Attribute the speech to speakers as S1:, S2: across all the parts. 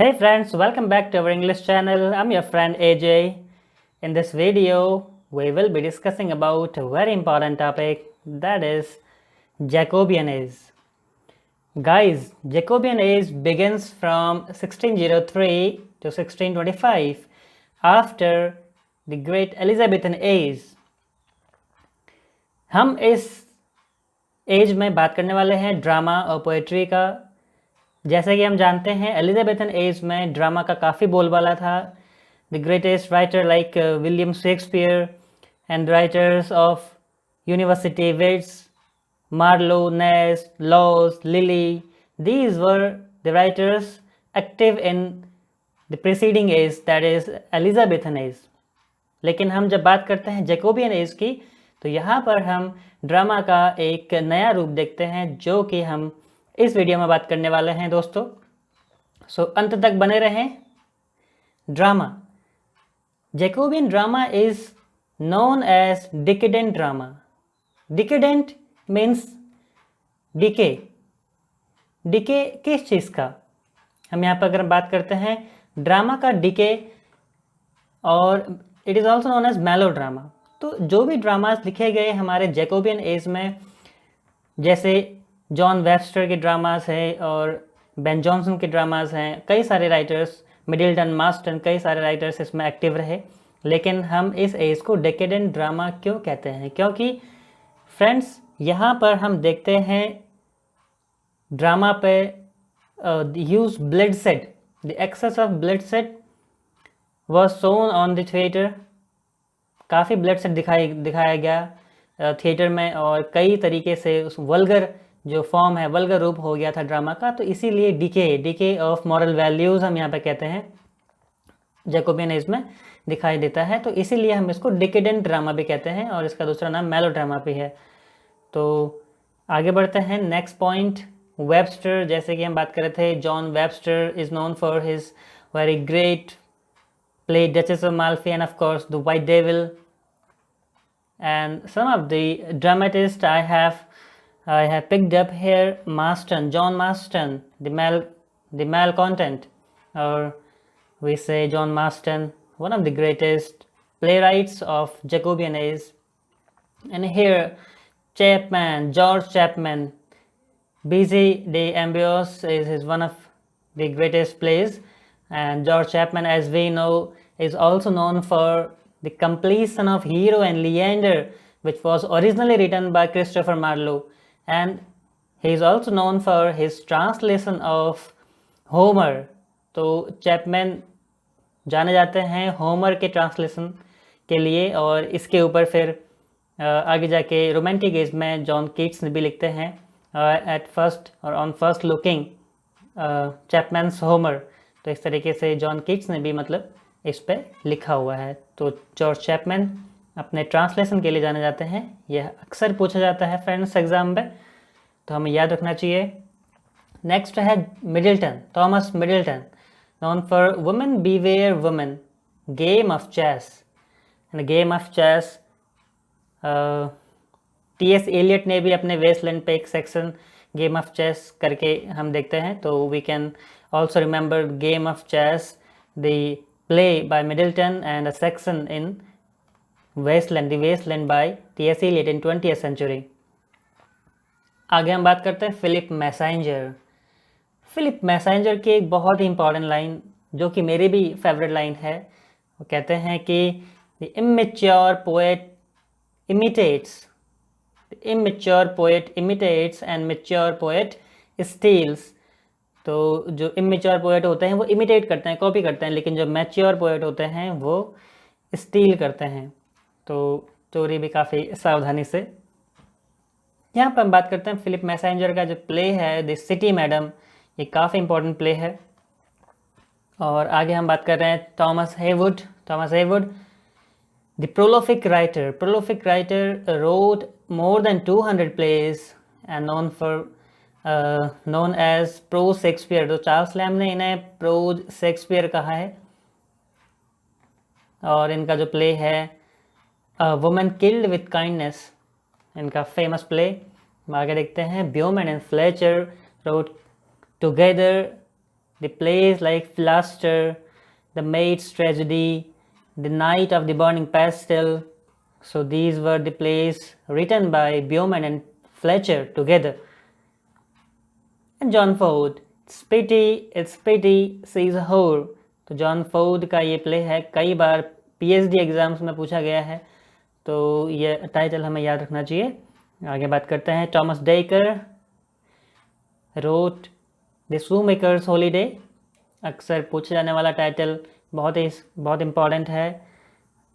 S1: Hey friends, welcome back to our English channel. I'm your friend AJ. In this video, we will be discussing about a very important topic, that is Jacobian age. Guys, Jacobian age begins from 1603 to 1625 after the great Elizabethan age. हम इस as में बात करने वाले हैं drama और poetry का। जैसे कि हम जानते हैं एलिजाबेथन एज में ड्रामा का काफ़ी बोलबाला था। The greatest writer like William Shakespeare and writers of university wits, Marlowe, Nashe, Lodge, Lyly, these were the writers active in the preceding age, that is Elizabethan age. लेकिन हम जब बात करते हैं जैकोबियन एज की तो यहाँ पर हम ड्रामा का एक नया रूप देखते हैं जो कि हम इस वीडियो में बात करने वाले हैं दोस्तों। सो अंत तक बने रहें। Drama, Jacobean drama is known as decadent drama. Decadent means decay. Decay किस चीज़ का? हम यहाँ पर अगर बात करते हैं ड्रामा का डिके, और it is also known as melodrama. तो जो भी ड्रामास लिखे गए हमारे जैकोबियन एज में, जैसे जॉन वेबस्टर के ड्रामास हैं और बेन जॉनसन के ड्रामास हैं, कई सारे राइटर्स, मिडिल्टन, मास्टन, कई सारे राइटर्स इसमें एक्टिव रहे। लेकिन हम इस एज को डेकेडेंट ड्रामा क्यों कहते हैं? क्योंकि फ्रेंड्स यहाँ पर हम देखते हैं ड्रामा पे use bloodshed, the excess of bloodshed was shown on the theatre. काफ़ी ब्लडसेड दिखाया गया थिएटर में, और कई तरीके से उस वल्गर जो फॉर्म है, वल्गर रूप हो गया था ड्रामा का। तो इसीलिए डिके ऑफ मॉरल वैल्यूज़ हम यहाँ पे कहते हैं जैकोबियन एज में दिखाई देता है। तो इसीलिए हम इसको डिकेडेंट ड्रामा भी कहते हैं, और इसका दूसरा नाम मेलो ड्रामा भी है। तो आगे बढ़ते हैं। Next point, Webster. जैसे कि हम बात कर रहे थे, John Webster is known for his very great play Duchess of Malfi and of course the White Devil. And some of the dramatists I have picked up here: Marston, John Marston, the malcontent, or we say John Marston, one of the greatest playwrights of Jacobean age. And here Chapman, George Chapman, Busy de Ambios is one of the greatest plays. And George Chapman, as we know, is also known for the completion of Hero and Leander, which was originally written by Christopher Marlowe. And he is also known for his translation of Homer. तो Chapman जाने जाते हैं Homer के translation के लिए, और इसके ऊपर फिर आगे जाके रोमांटिक एज में जॉन कीट्स भी लिखते हैं एट फर्स्ट और ऑन फर्स्ट लुकिंग चैपमैन्स होमर। तो इस तरीके से जॉन कीट्स ने भी मतलब इस पे लिखा हुआ है। तो जॉर्ज चैपमैन अपने ट्रांसलेशन के लिए जाने जाते हैं। यह अक्सर पूछा जाता है फ्रेंड्स एग्जाम में, तो हमें याद रखना चाहिए। नेक्स्ट है Middleton, Thomas Middleton, known for women beware women, game of chess. And game of chess TS. Eliot ने भी अपने वेस्टलैंड पे एक सेक्शन गेम ऑफ चेस करके हम देखते हैं। तो we can also remember Game of Chess, the play by Middleton, and a section in Wasteland, The Wasteland by T.S. Eliot in 20th century. आगे हम बात करते हैं फिलिप मैसेंजर। फिलिप मैसेंजर की एक बहुत ही इंपॉर्टेंट लाइन जो कि मेरी भी फेवरेट लाइन है, वो कहते हैं कि the immature poet imitates and mature poet steals. तो जो इमेच्योर पोएट होते हैं वो इमिटेट करते हैं, कॉपी करते हैं, लेकिन जो मैच्योर पोएट होते हैं वो स्टील करते हैं। तो चोरी भी काफ़ी सावधानी से। यहाँ पर हम बात करते हैं फिलिप मैसेंजर का जो प्ले है द सिटी मैडम, ये काफ़ी इंपॉर्टेंट प्ले है। और आगे हम बात कर रहे हैं Thomas Heywood. The prolific writer wrote more than 200 plays and known as prose Shakespeare. तो चार्ल्स लैम ने इन्हें प्रोज शेक्सपियर कहा है। और इनका जो प्ले है वुमेन किल्ड विथ काइंडनेस, इनका फेमस प्ले। आगे देखते हैं Beaumont and Fletcher wrote together the plays like Philoster, The Maid's Tragedy, The Night of the Burning Pestle. So these were the plays written by Bowman and Fletcher together. And John Ford, It's Pity, She's a Whore. तो John Ford का ये play है, कई बार PhD exams में पूछा गया है, तो ये टाइटल हमें याद रखना चाहिए। आगे बात करते हैं। Thomas Dekker wrote the shoemaker's holiday, अक्सर पूछा जाने वाला टाइटल, बहुत इम्पॉर्टेंट है,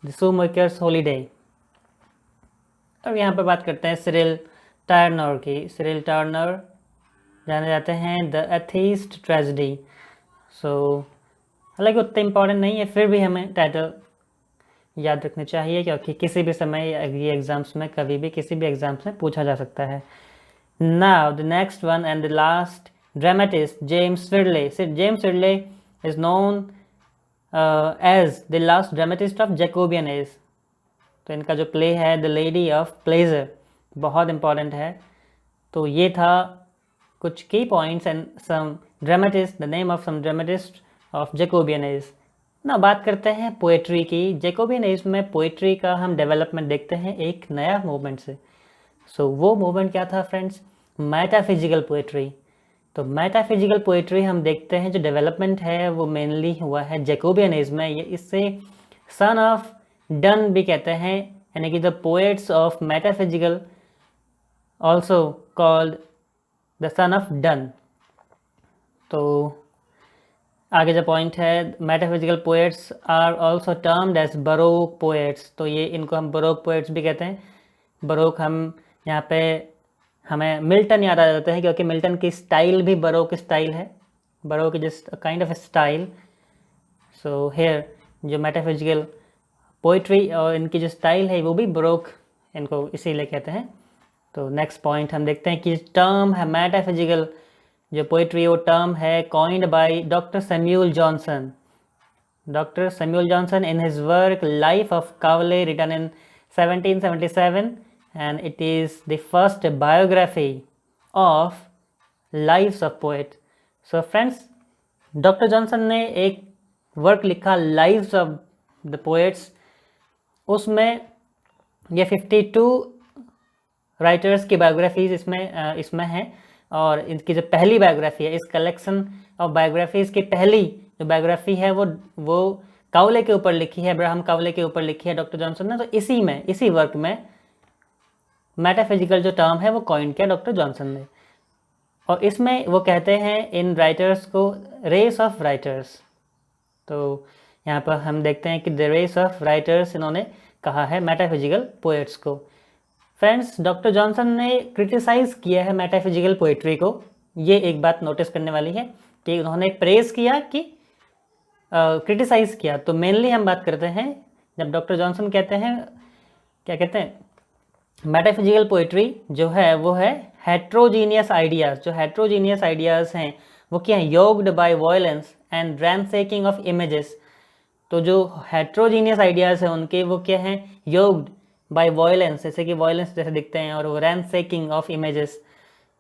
S1: द शूमेकर्स हॉलीडे। और यहाँ पर बात करते हैं सिरिल टर्नर की। सिरिल टर्नर जाने जाते हैं द एथीस्ट ट्रेजेडी। सो हालांकि उतना इम्पॉर्टेंट नहीं है, फिर भी हमें टाइटल याद रखने चाहिए, क्योंकि किसी भी समय ये एग्जाम्स में कभी भी किसी भी एग्जाम्स में पूछा जा सकता है। Now the next one and the last dramatist James Shirley. James Shirley is known as the last dramatist of Jacobean age. तो इनका जो प्ले है द लेडी ऑफ प्लेजर, बहुत इम्पॉर्टेंट है। तो ये था कुछ key points and some dramatist, the name of some dramatist of Jacobean age. ना बात करते हैं पोएट्री की। जैकोबियन एज में पोएट्री का हम डेवलपमेंट देखते हैं एक नया मूवमेंट से। सो वो मूवमेंट क्या था फ्रेंड्स? Metaphysical poetry. तो मेटाफिजिकल पोएट्री हम देखते हैं जो डेवलपमेंट है वो मेनली हुआ है जैकोबियन एज में। ये इससे सन ऑफ डन भी कहते हैं, यानी कि the poets of metaphysical also called the son of Donne. तो आगे जो पॉइंट है, metaphysical poets are also termed as baroque poets. तो ये इनको हम बरोक पोएट्स भी कहते हैं। बरोक हम यहाँ पे हमें मिल्टन याद आ जाता है, क्योंकि मिल्टन की स्टाइल भी बरोक स्टाइल है। Baroque is just a kind of style. So here जो मेटाफिजिकल पोइट्री और इनकी जो स्टाइल है वो भी बरोक इनको इसीलिए कहते हैं। तो नेक्स्ट पॉइंट हम देखते हैं कि टर्म है मेटाफिजिकल जो पोइट्री, वो टर्म है coined by doctor Samuel Johnson. Doctor Samuel Johnson in his work life of Cowley written in 1777 and it is the first biography of lives of poet. So friends, doctor Johnson ने एक work लिखा lives of the poets. उसमें ये 52 writers की biographies इसमें हैं, और इनकी जो पहली बायोग्राफी है, इस कलेक्शन ऑफ बायोग्राफीज की पहली जो बायोग्राफी है वो कावले के ऊपर लिखी है, अब्राहम कावले के ऊपर लिखी है डॉक्टर जॉनसन ने। तो इसी वर्क में मेटाफिजिकल जो टर्म है वो कॉइन किया डॉक्टर जॉनसन ने। और इसमें वो कहते हैं इन राइटर्स को रेस ऑफ राइटर्स। तो यहाँ पर हम देखते हैं कि द रेस ऑफ राइटर्स इन्होंने कहा है मेटाफिजिकल पोएट्स को। फ्रेंड्स, डॉक्टर जॉनसन ने क्रिटिसाइज किया है मेटाफिजिकल पोएट्री को। ये एक बात नोटिस करने वाली है कि उन्होंने प्रेज किया कि क्रिटिसाइज किया। तो मेनली हम बात करते हैं जब डॉक्टर जॉनसन कहते हैं, क्या कहते हैं, मेटाफिजिकल पोएट्री जो है वो है हेट्रोजीनियस आइडियाज़। जो हेट्रोजीनियस आइडियाज़ हैं वो क्या है? Yoked by violence and ransacking of images. तो जो हेट्रोजीनियस आइडियाज़ हैं उनके वो क्या हैं? योग्ड बाय वायलेंस, जैसे कि वायलेंस जैसे दिखते हैं, और वो रैंसेकिंग ऑफ इमेजेस।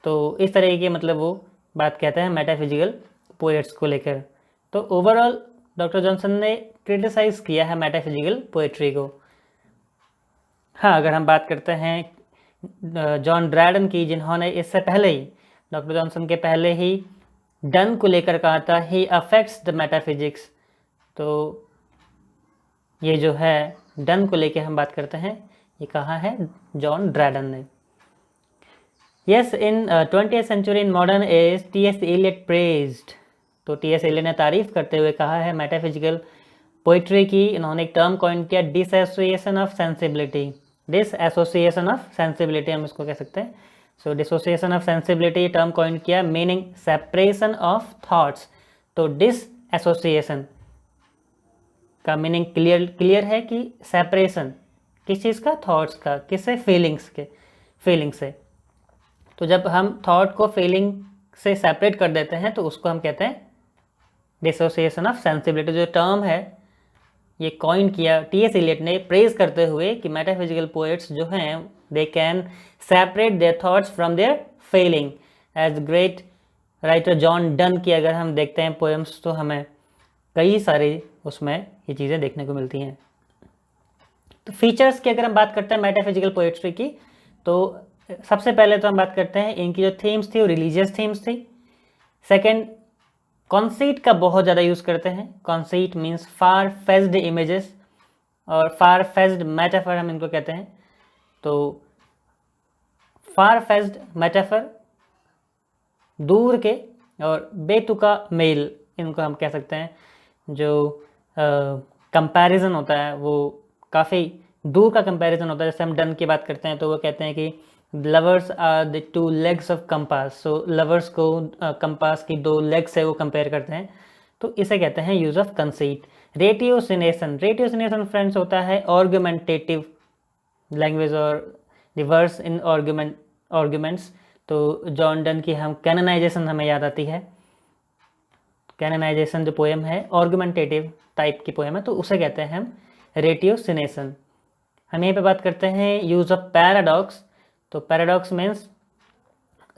S1: तो इस तरह की मतलब वो बात कहते हैं मेटाफिजिकल पोएट्स को लेकर। तो ओवरऑल डॉक्टर जॉनसन ने क्रिटिसाइज किया है मेटाफिजिकल पोएट्री को। हाँ, अगर हम बात करते हैं जॉन ड्रैडन की, जिन्होंने इससे पहले ही डॉक्टर जॉनसन के पहले ही डन को लेकर कहा था ही अफेक्ट्स द मेटाफिजिक्स। तो ये जो है डन को लेकर हम बात करते हैं, ये कहा है जॉन ड्रैडन ने। Yes, in 20th century in modern age T.S. Eliot praised. तो T.S. एलियट ने तारीफ करते हुए कहा है मेटाफिजिकल पोइट्री की। इन्होंने एक टर्म कॉइन किया, dissociation of sensibility. Dissociation of sensibility हम इसको कह सकते हैं। So dissociation of sensibility term coin किया, मीनिंग सेपरेशन ऑफ थॉट्स। तो डिसएसोसिएशन का मीनिंग क्लियर है कि सेपरेशन किस चीज़ का? थॉट्स का। किससे? फीलिंग से। तो जब हम थॉट को फीलिंग से सेपरेट कर देते हैं तो उसको हम कहते हैं डिसोसिएशन ऑफ सेंसिबिलिटी। जो टर्म है ये कॉइन किया T.S. एलियट ने, प्रेज करते हुए कि मेटाफिजिकल पोएट्स जो हैं they can separate their thoughts from their feeling as great writer John Donne की अगर हम देखते हैं पोएम्स तो हमें कई सारी उसमें ये चीज़ें देखने को मिलती हैं। तो फीचर्स की अगर हम बात करते हैं मेटाफिजिकल पोएट्री की, तो सबसे पहले तो हम बात करते हैं इनकी जो थीम्स थी वो रिलीजियस थीम्स थी। सेकंड, कॉन्सीट का बहुत ज़्यादा यूज़ करते हैं। कॉन्सीट मीन्स फार फेज्ड इमेजेस और फार फेज्ड मेटाफर हम इनको कहते हैं। तो फार फेज्ड मेटाफर, दूर के, और बेतुका मेल इनको हम कह सकते हैं। जो कंपैरिजन होता है वो काफ़ी दूर का कंपैरिजन होता है। जैसे हम डन की बात करते हैं तो वो कहते हैं कि lovers are the two legs of compass. So lovers को कंपास की दो लेग्स से वो कंपेयर करते हैं, तो इसे कहते हैं यूज़ ऑफ कंसीट। रेटियोसिनेशन, रेटियोसिनेशन फ्रेंड्स होता है आर्गुमेंटेटिव लैंग्वेज और रिवर्स इन आर्गुमेंट्स। तो जॉन डन की हम कैननाइजेशन हमें याद आती है। कैननाइजेशन जो पोएम है आर्गुमेंटेटिव टाइप की पोएम है, तो उसे कहते हैं हम रेटियोसिनेशन। हम यहीं पे बात करते हैं यूज़ ऑफ पैराडॉक्स। तो paradox means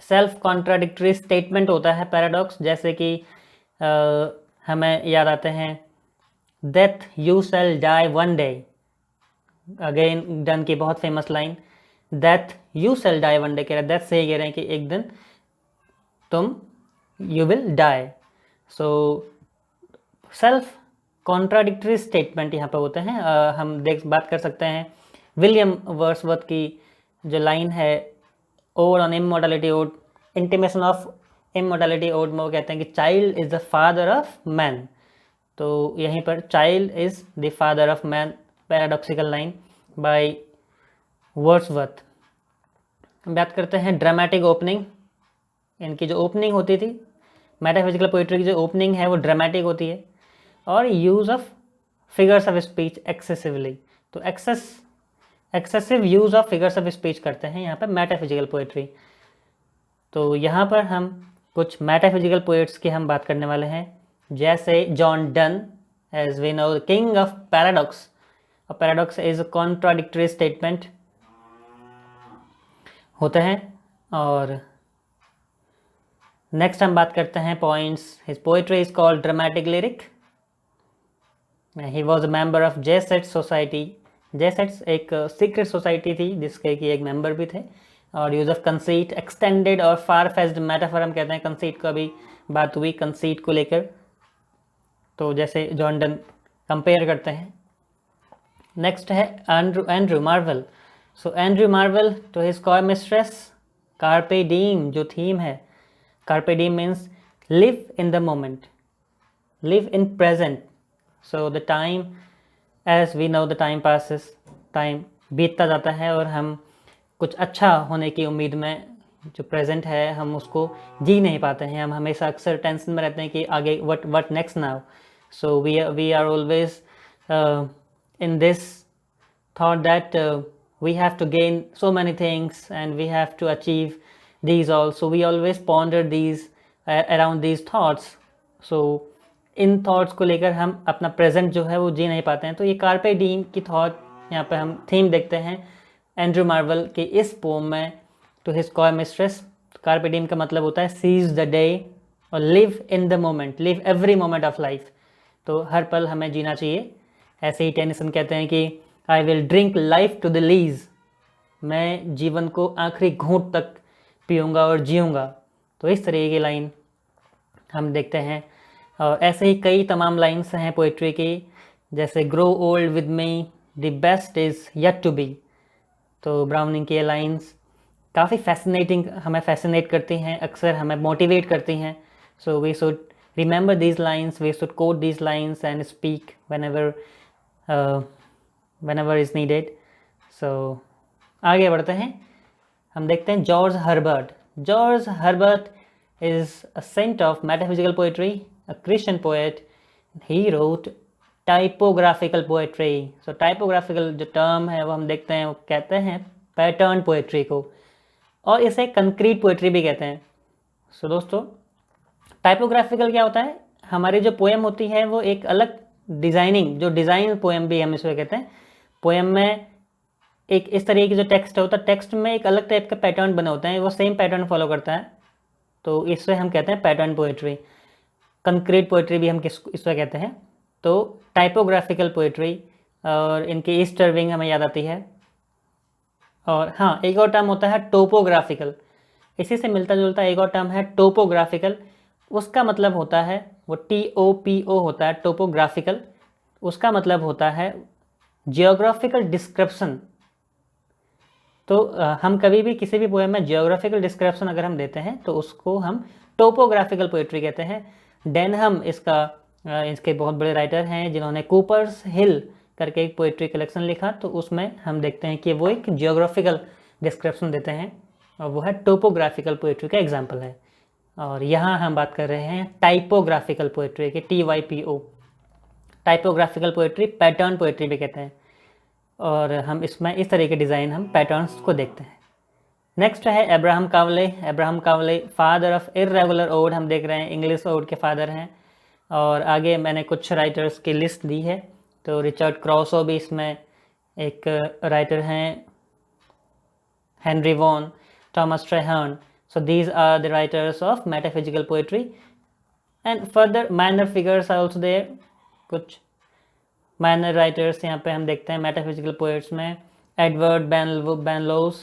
S1: self contradictory statement होता है पैराडॉक्स। जैसे कि हमें याद आते हैं death you shall die one day. Again Donne की बहुत famous line, death you shall die one day, कह रहे हैं डेथ से ही कह रहे हैं कि एक दिन तुम you will die. So self contradictory statement यहाँ पे होते हैं। हम बात कर सकते हैं विलियम वर्ड्सवर्थ की जो लाइन है ode on immortality ode, intimation of immortality ode में वो कहते हैं कि child is the father of man. तो यहीं पर child is the father of man, paradoxical line by Wordsworth. बात करते हैं ड्रामेटिक ओपनिंग। इनकी जो ओपनिंग होती थी मेटाफिजिकल पोइट्री की, जो ओपनिंग है वो ड्रामेटिक होती है। और use of figures of speech excessively, तो excessive use of figures of speech करते हैं यहाँ पर मेटाफिजिकल पोइट्री। तो यहाँ पर हम कुछ मेटाफिजिकल पोइट्स की हम बात करने वाले हैं, जैसे John Donne, as we know the king of paradox. Paradox is a contradictory statement होते हैं। और नेक्स्ट हम बात करते हैं points. His poetry is called dramatic lyric. He was a member of Jesuits society. Jesuits एक सीक्रेट सोसाइटी थी जिसके कि एक मेंबर भी थे। और यूज ऑफ कंसीट, एक्सटेंडेड और फार फेज्ड मेटाफर हम कहते हैं। कंसीट का भी बात हुई कंसीट को लेकर, तो जैसे जॉन डन कंपेयर करते हैं। नेक्स्ट है Andrew Marvell. So Andrew Marvell तो his coy mistress carpe diem जो थीम है, carpe diem means live in the moment, live in present. So the time, as we know the time passes, time बीतता जाता है और हम कुछ अच्छा होने की उम्मीद में जो प्रेजेंट है हम उसको जी नहीं पाते हैं। हम हमेशा अक्सर टेंशन में रहते हैं कि आगे what next now. So we are always in this thought that we have to gain so many things and we have to achieve these all. So we always ponder these around these thoughts. So in thoughts को लेकर हम अपना present जो है वो जी नहीं पाते हैं। तो ये कार्पे डीम की थॉट यहाँ पे हम थीम देखते हैं एंड्रू मार्वेल के इस पोम में। तो his coy mistress, carpe diem का मतलब होता है सीज द डे और live in the moment, live every moment of life. तो हर पल हमें जीना चाहिए। ऐसे ही टेनिसन कहते हैं कि I will drink life to the lees, मैं जीवन को आखिरी घूंट तक पीऊँगा और जीऊँगा। तो इस तरीके की लाइन हम देखते हैं। और ऐसे ही कई तमाम लाइन्स हैं पोइट्री की, जैसे grow old with me, the best is yet to be. तो ब्राउनिंग की ये लाइन्स काफ़ी फैसिनेटिंग, हमें फैसिनेट करती हैं, अक्सर हमें मोटिवेट करती हैं। So we should remember these lines, we should quote these lines and speak whenever is needed. So आगे बढ़ते हैं, हम देखते हैं George Herbert. George Herbert is a saint of metaphysical poetry, a Christian poet. He wrote typographical poetry. So typographical जो term है वो हम देखते हैं, वो कहते हैं पैटर्न पोएट्री को, और इसे कंक्रीट पोएट्री भी कहते हैं। सो दोस्तों, टाइपोग्राफिकल क्या होता है, हमारी जो पोएम होती है वो एक अलग डिज़ाइनिंग, जो डिज़ाइन पोएम भी हम इसको कहते हैं। पोएम में एक इस तरीके की जो टेक्स्ट होता है, टेक्स्ट में एक अलग टाइप का पैटर्न बने होते हैं, वो सेम पैटर्न फॉलो करता है। तो इससे हम कहते हैं पैटर्न पोएट्री। कंक्रीट पोएट्री भी हम इसको कहते हैं। तो टाइपोग्राफिकल पोएट्री और इनकी ईस्टर विंग हमें याद आती है। और हाँ, एक और टर्म होता है टोपोग्राफिकल, इसी से मिलता जुलता एक और टर्म है टोपोग्राफिकल। उसका मतलब होता है, वो TOPO होता है टोपोग्राफिकल, उसका मतलब होता है जियोग्राफिकल डिस्क्रिप्शन। तो हम कभी भी किसी भी पोएम में जियोग्राफिकल डिस्क्रिप्शन अगर हम देते हैं तो उसको हम टोपोग्राफिकल पोएट्री कहते हैं। डेनहम इसके बहुत बड़े राइटर हैं जिन्होंने कूपर्स हिल करके एक पोएट्री कलेक्शन लिखा, तो उसमें हम देखते हैं कि वो एक जियोग्राफिकल डिस्क्रिप्शन देते हैं और वो है टोपोग्राफिकल पोएट्री का एग्जाम्पल है। और यहाँ हम बात कर रहे हैं टाइपोग्राफिकल पोएट्री की, TYPO। Typographical poetry pattern poetry भी कहते हैं, और हम इसमें इस तरह के डिज़ाइन हम पैटर्न्स को देखते हैं। नेक्स्ट है Abraham Cowley. Abraham Cowley father of irregular ode, हम देख रहे हैं इंग्लिश ओड के फादर हैं। और आगे मैंने कुछ राइटर्स की लिस्ट दी है, तो रिचर्ड क्रॉसो भी इसमें एक राइटर हैं, Henry Vaughan, Thomas Traherne. So these are the writers of metaphysical poetry, and further minor figures are also there। कुछ minor writers यहाँ पे हम देखते हैं metaphysical poets में एडवर्ड बेनलोस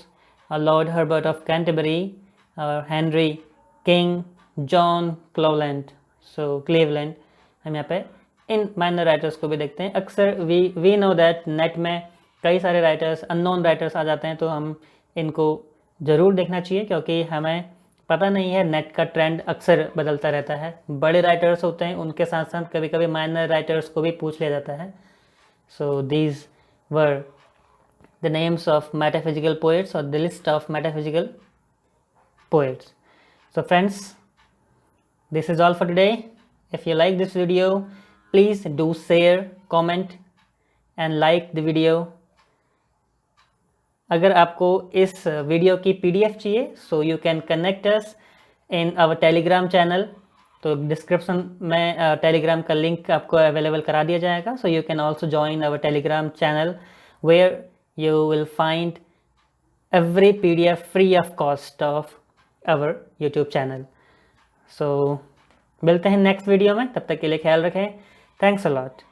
S1: और लॉर्ड हर्बर्ट ऑफ कैंटरबरी और हेनरी किंग, जॉन क्लीवलैंड। हम यहाँ पे इन माइनर राइटर्स को भी देखते हैं। अक्सर वी नो दैट नेट में कई सारे राइटर्स, अननोन राइटर्स आ जाते हैं, तो हम इनको ज़रूर देखना चाहिए, क्योंकि हमें पता नहीं है, नेट का ट्रेंड अक्सर बदलता रहता है। बड़े राइटर्स होते हैं, उनके साथ साथ कभी कभी माइनर राइटर्स को भी पूछ लिया जाता है। So these were the names of metaphysical poets और the list of metaphysical poets. So friends, this is all for today. If you like this video, please do share, comment and like the video. अगर आपको इस video की PDF चाहिए, so you can connect us in our Telegram channel. तो description में Telegram का link आपको available करा दिया जाएगा। So you can also join our Telegram channel where you will find every PDF free of cost of our YouTube channel. So मिलते हैं next video में, तब तक के लिए ख्याल रखें। Thanks a lot.